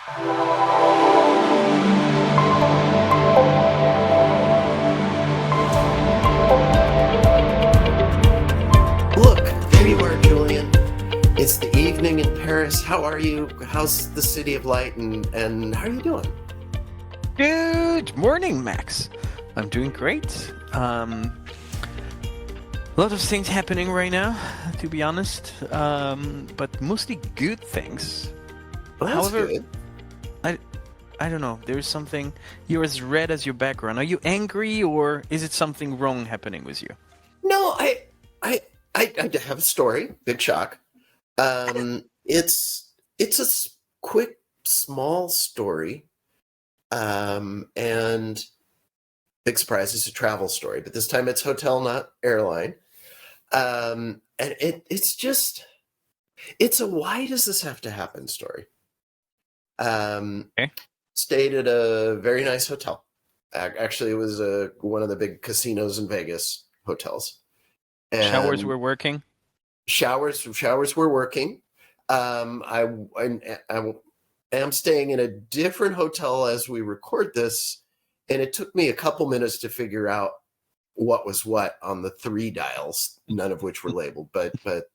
Look, there you are, Julien. It's the evening in Paris. How are you? How's the City of Light, and how are you doing? Good morning, Max. I'm doing great. A lot of things happening right now, to be honest, but mostly good things. Well, that's However, good. I don't know. There's something. You're as red as your background. Are you angry, or is it something wrong happening with you? No, I have a story. Big shock. It's a quick, small story, and big surprise. It's a travel story, but this time it's hotel, not airline. And it's a why does this have to happen story. Okay. Stayed at a very nice hotel. Actually, it was one of the big casinos in Vegas hotels. Showers And were working. showers were working. I am staying in a different hotel as we record this, and it took me a couple minutes to figure out what was what on the three dials, none of which were labeled. But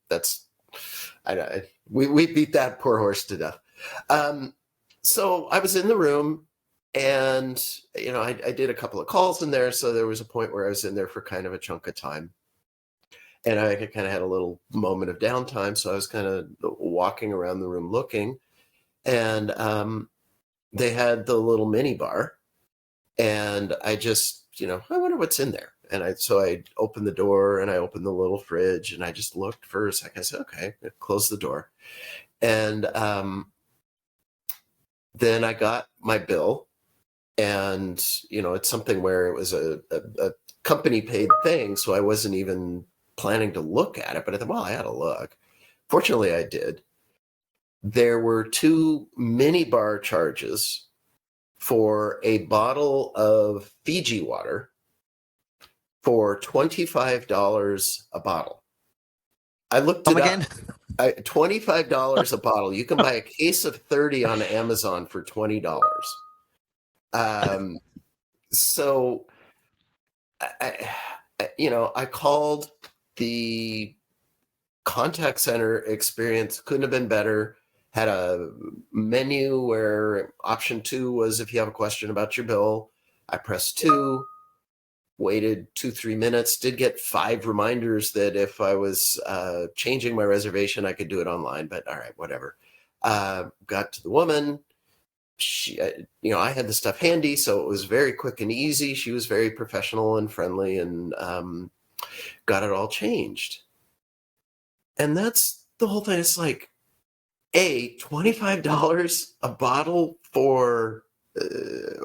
that's we beat that poor horse to death. So I was in the room, and I did a couple of calls in there. So there was a point where I was in there for kind of a chunk of time. And I kind of had a little moment of downtime. So I was kind of walking around the room looking, and they had the little mini bar. And I just, I wonder what's in there. And I opened the door, and I opened the little fridge, and I just looked for a second. I said, okay, close the door. And then I got my bill, and, it's something where it was a company paid thing. So I wasn't even planning to look at it, but I thought, well, I had to look. Fortunately, I did. There were 2 mini bar charges for a bottle of Fiji water for $25 a bottle. I looked it Again? up. $25 a bottle. You can buy a case of 30 on Amazon for $20. So I called. The contact center experience couldn't have been better. Had a menu where option 2 was if you have a question about your bill. I pressed 2, waited 2-3 minutes, did get 5 reminders that if I was changing my reservation, I could do it online, but all right, whatever. Got to the woman. She, I had the stuff handy, so it was very quick and easy. She was very professional and friendly, and got it all changed. And that's the whole thing. It's like, A, $25 a bottle for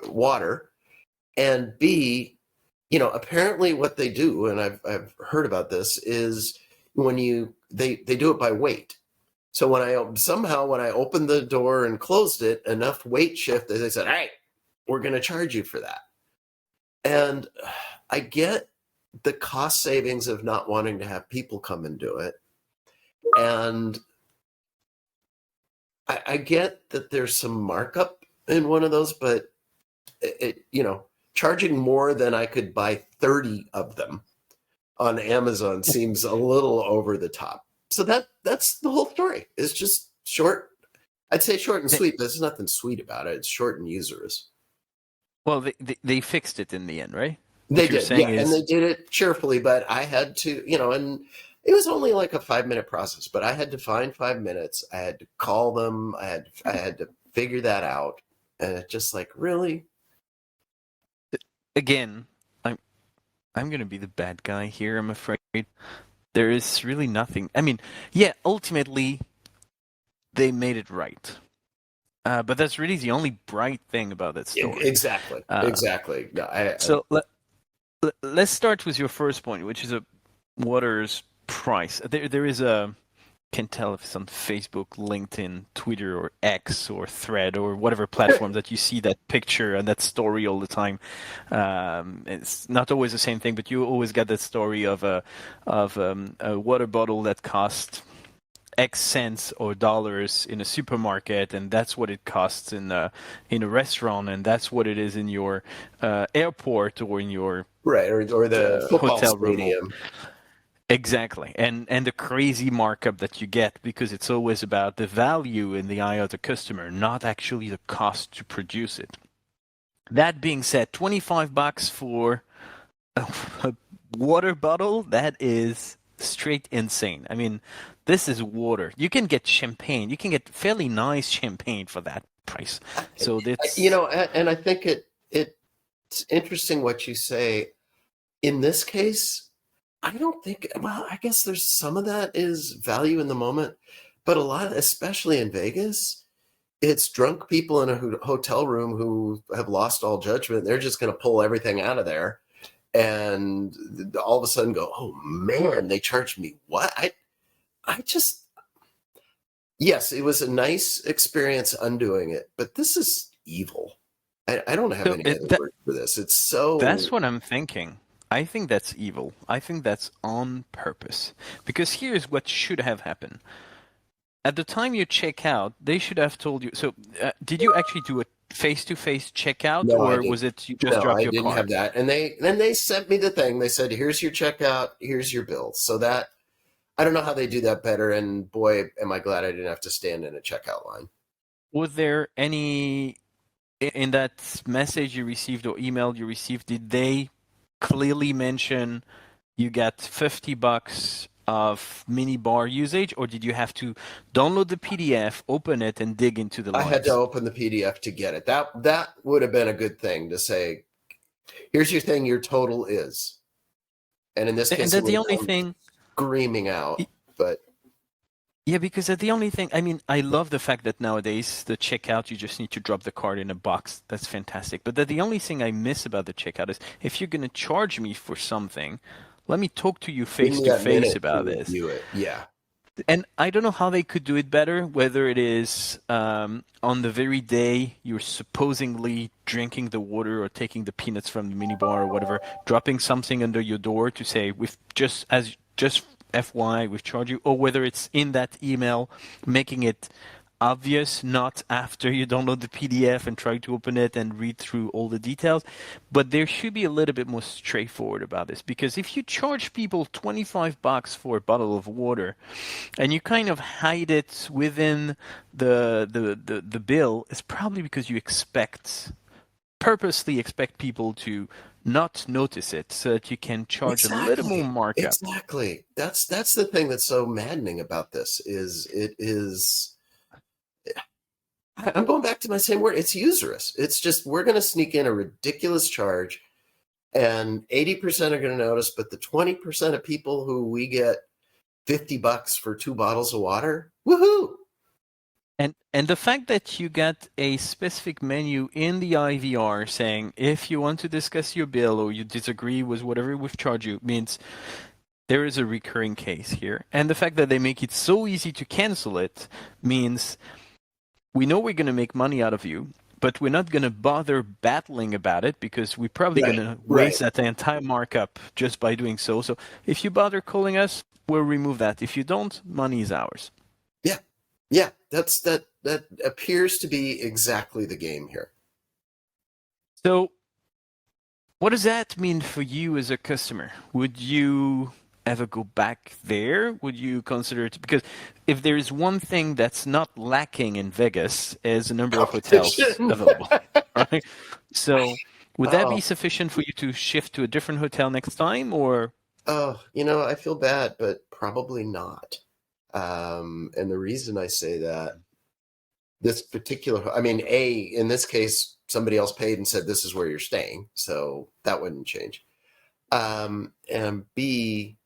water, and B, apparently what they do, and I've heard about this, is when they do it by weight. So when I opened the door and closed it, enough weight shift that they said, all right, we're going to charge you for that. And I get the cost savings of not wanting to have people come and do it. And I get that there's some markup in one of those, but charging more than I could buy 30 of them on Amazon seems a little over the top. So that's the whole story. It's just short. I'd say short and sweet, but there's nothing sweet about it. It's short and usurious. Well, they fixed it in the end, right? They did, yeah, and they did it cheerfully, but I had to, and it was only like a 5-minute process, but I had to find 5 minutes. I had to call them. I had to figure that out. And it's just like, really? Again, I'm going to be the bad guy here, I'm afraid. There is really nothing. I mean, yeah, ultimately, they made it right. But that's really the only bright thing about that story. Exactly. No, so let's start with your first point, which is a water's price. There is a, can't tell if it's on Facebook, LinkedIn, Twitter, or X, or Thread, or whatever platform that you see that picture and that story all the time. It's not always the same thing, but you always get that story of a water bottle that cost X cents or dollars in a supermarket, and that's what it costs in a restaurant, and that's what it is in your airport or in your Right, or the football hotel room. stadium. Exactly, and the crazy markup that you get, because it's always about the value in the eye of the customer, not actually the cost to produce it. That being said, $25 for a water bottle, that is straight insane. I mean, this is water. You can get champagne. You can get fairly nice champagne for that price. So that's And I think it's interesting what you say. In this case, I don't think. Well, I guess there's some of that is value in the moment, but a lot, especially in Vegas, it's drunk people in a hotel room who have lost all judgment. They're just going to pull everything out of there, and all of a sudden go, "Oh man, they charged me what?" I just, yes, it was a nice experience undoing it, but this is evil. I don't have any other word for this. It's so. That's what I'm thinking. I think that's evil. I think that's on purpose. Because here's what should have happened. At the time you check out, they should have told you. So, did you actually do a face-to-face checkout, No, or was it you just dropped your card? No, I didn't have that. And they sent me the thing. They said, "Here's your checkout. Here's your bill." So that, I don't know how they do that better. And boy, am I glad I didn't have to stand in a checkout line. Was there any in that message you received or email you received? Did they clearly mention you got $50 of minibar usage, or did you have to download the PDF, open it, and dig into the lines? I had to open the PDF to get it. That would have been a good thing to say. Here's your thing. Your total is, and in this case, and that's the only thing screaming out. But yeah, because that's the only thing. I mean, I love the fact that nowadays the checkout, you just need to drop the card in a box. That's fantastic. But the only thing I miss about the checkout is, if you're going to charge me for something, let me talk to you face to face about this. Yeah. And I don't know how they could do it better, whether it is on the very day you're supposedly drinking the water or taking the peanuts from the minibar or whatever, dropping something under your door to say, we've just FY, we've charged you, or whether it's in that email, making it obvious, not after you download the PDF and try to open it and read through all the details. But there should be a little bit more straightforward about this, because if you charge people $25 for a bottle of water and you kind of hide it within the bill, it's probably because you purposely expect people to not notice it, so that you can charge a little more markup. Exactly. That's the thing that's so maddening about this is I'm going back to my same word. It's usurious. It's just, we're going to sneak in a ridiculous charge, and 80% are going to notice, but the 20% of people who we get $50 for 2 bottles of water, woohoo! And the fact that you got a specific menu in the IVR saying, if you want to discuss your bill or you disagree with whatever we've charged you, means there is a recurring case here. And the fact that they make it so easy to cancel it means we know we're going to make money out of you, but we're not going to bother battling about it, because we're probably going to waste that entire markup just by doing so. So if you bother calling us, we'll remove that. If you don't, money is ours. Yeah, that appears to be exactly the game here. So what does that mean for you as a customer? Would you ever go back there? Would you consider it? Because if there is one thing that's not lacking in Vegas, is a number of hotels available. Right? So would that be sufficient for you to shift to a different hotel next time, or? Oh, I feel bad, but probably not. And the reason I say that, this particular, in this case, somebody else paid and said, this is where you're staying. So that wouldn't change. And B,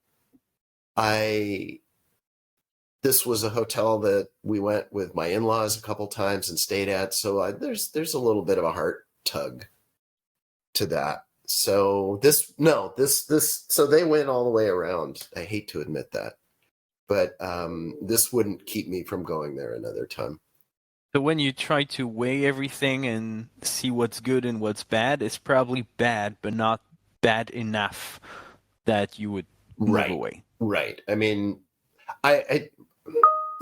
this was a hotel that we went with my in-laws a couple times and stayed at. So there's a little bit of a heart tug to that. So so they went all the way around. I hate to admit that, but this wouldn't keep me from going there another time. So when you try to weigh everything and see what's good and what's bad, it's probably bad, but not bad enough that you would move away. Right. I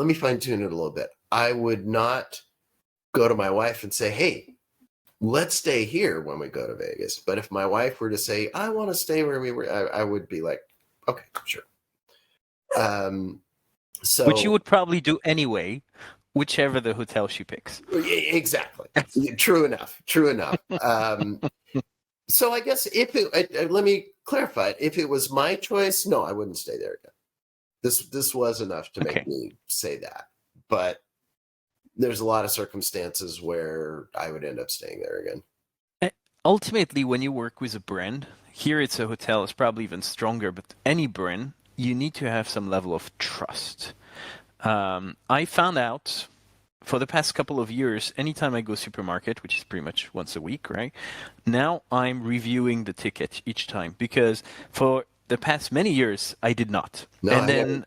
me fine tune it a little bit. I would not go to my wife and say, hey, let's stay here when we go to Vegas. But if my wife were to say, I want to stay where we were, I would be like, okay, sure. So which you would probably do anyway, whichever the hotel she picks. Exactly. True enough. So I guess let me clarify it. If it was my choice, no, I wouldn't stay there again. This was enough to make me say that. But there's a lot of circumstances where I would end up staying there again. Ultimately, when you work with a brand, here it's a hotel, it's probably even stronger, but any brand, you need to have some level of trust. I found out for the past couple of years, anytime I go supermarket, which is pretty much once a week, right? Now I'm reviewing the ticket each time, because for the past many years I did not. No, and then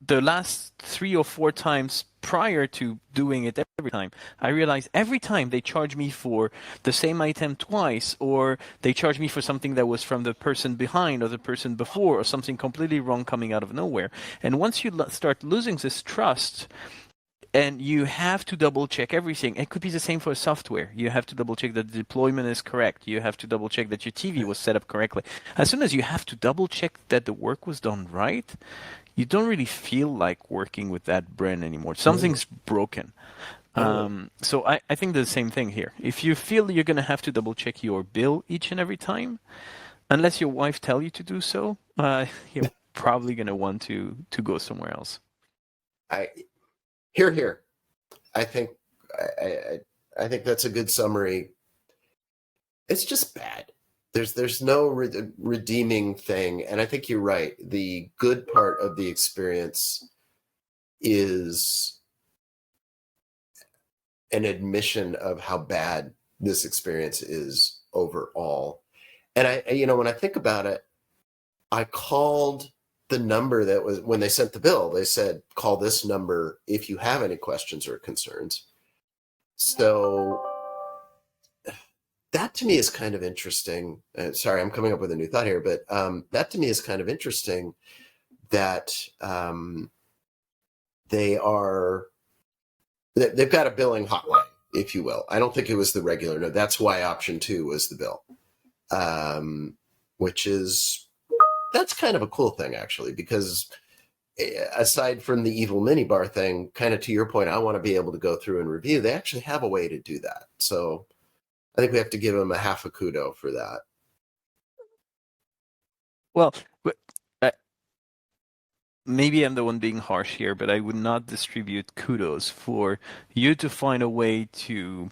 the last 3 or 4 times prior to doing it every time, I realized every time they charge me for the same item twice, or they charge me for something that was from the person behind or the person before, or something completely wrong coming out of nowhere. And once you start losing this trust, and you have to double check everything. It could be the same for software. You have to double check that the deployment is correct. You have to double check that your TV was set up correctly. As soon as you have to double check that the work was done right, you don't really feel like working with that brand anymore. Something's broken. So I think the same thing here. If you feel you're going to have to double check your bill each and every time, unless your wife tells you to do so, you're probably going to want to go somewhere else. Here. I think that's a good summary. It's just bad. There's no redeeming thing, and I think you're right. The good part of the experience is an admission of how bad this experience is overall. And when I think about it, I called the number that was when they sent the bill. They said, call this number if you have any questions or concerns. So that to me is kind of interesting. Sorry, I'm coming up with a new thought here, but that to me is kind of interesting that they've got a billing hotline, if you will. I don't think it was the regular. No, that's why option 2 was the bill, which is, that's kind of a cool thing, actually, because aside from the evil minibar thing, kind of to your point, I want to be able to go through and review. They actually have a way to do that. So I think we have to give them a half a kudo for that. Well, maybe I'm the one being harsh here, but I would not distribute kudos for you to find a way to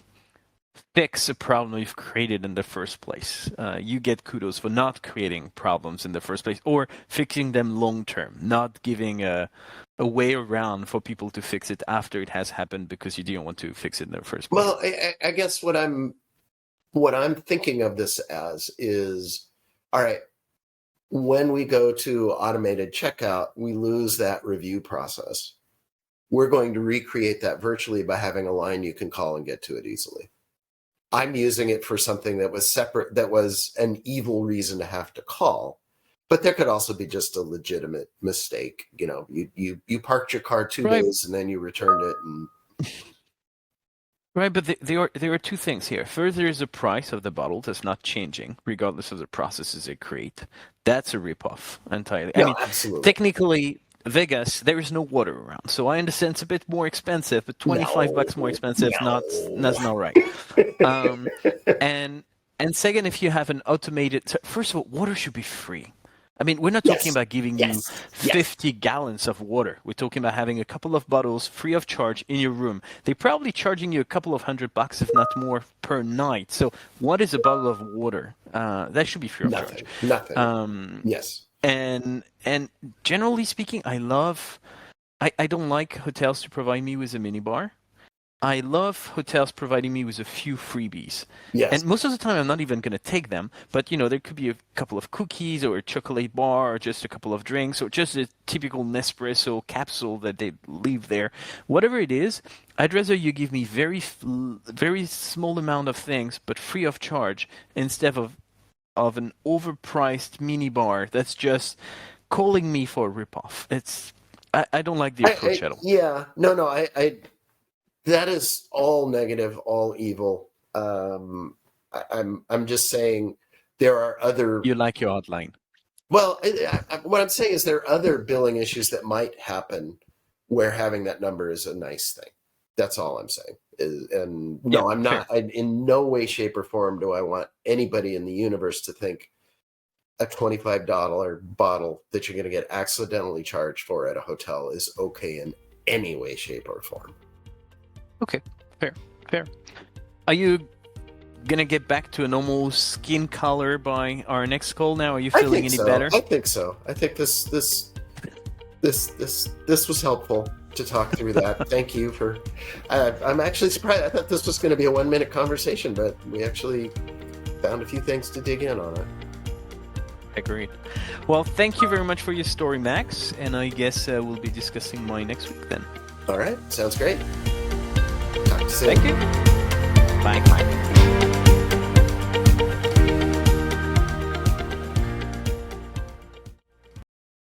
fix a problem you've created in the first place. You get kudos for not creating problems in the first place, or fixing them long term, not giving a way around for people to fix it after it has happened because you didn't want to fix it in the first place. Well, I guess what I'm thinking of this as is, all right, when we go to automated checkout, we lose that review process. We're going to recreate that virtually by having a line you can call and get to it easily. I'm using it for something that was separate, that was an evil reason to have to call, but there could also be just a legitimate mistake. You parked your car 2 days and then you returned it. And right, but there are 2 things here. First, there is the price of the bottle that's not changing, regardless of the processes they create. That's a ripoff entirely. No, absolutely. Technically, Vegas, there is no water around, so I understand it's a bit more expensive, but $25 more expensive, that's not right. And second, if you have an automated, first of all, water should be free. I mean, we're not talking about giving you 50 gallons of water. We're talking about having a couple of bottles free of charge in your room. They're probably charging you a couple of $100, if not more, per night. So what is a bottle of water? That should be free of charge. Nothing. Yes. And generally speaking, I don't like hotels to provide me with a minibar. I love hotels providing me with a few freebies. Yes. And most of the time, I'm not even going to take them. But, there could be a couple of cookies or a chocolate bar or just a couple of drinks or just a typical Nespresso capsule that they leave there. Whatever it is, I'd rather you give me very small amount of things, but free of charge, instead of an overpriced mini bar that's just calling me for a ripoff. I don't like the approach at all. Yeah, no, I that is all negative, all evil. I'm just saying there are other. You like your outline. Well, what I'm saying is there are other billing issues that might happen where having that number is a nice thing. That's all I'm saying. And no, I'm not. In no way, shape, or form do I want anybody in the universe to think a $25 bottle that you're going to get accidentally charged for at a hotel is okay in any way, shape, or form. Okay, fair. Are you gonna get back to a normal skin color by our next call now? Are you feeling any better? I think so. I think this was helpful to talk through that. Thank you for. I'm actually surprised. I thought this was going to be a 1-minute conversation, but we actually found a few things to dig in on it. Agreed. Well, thank you very much for your story, Max, and I guess we'll be discussing mine next week then. All right, sounds great. Talk to you soon. Thank you. Bye.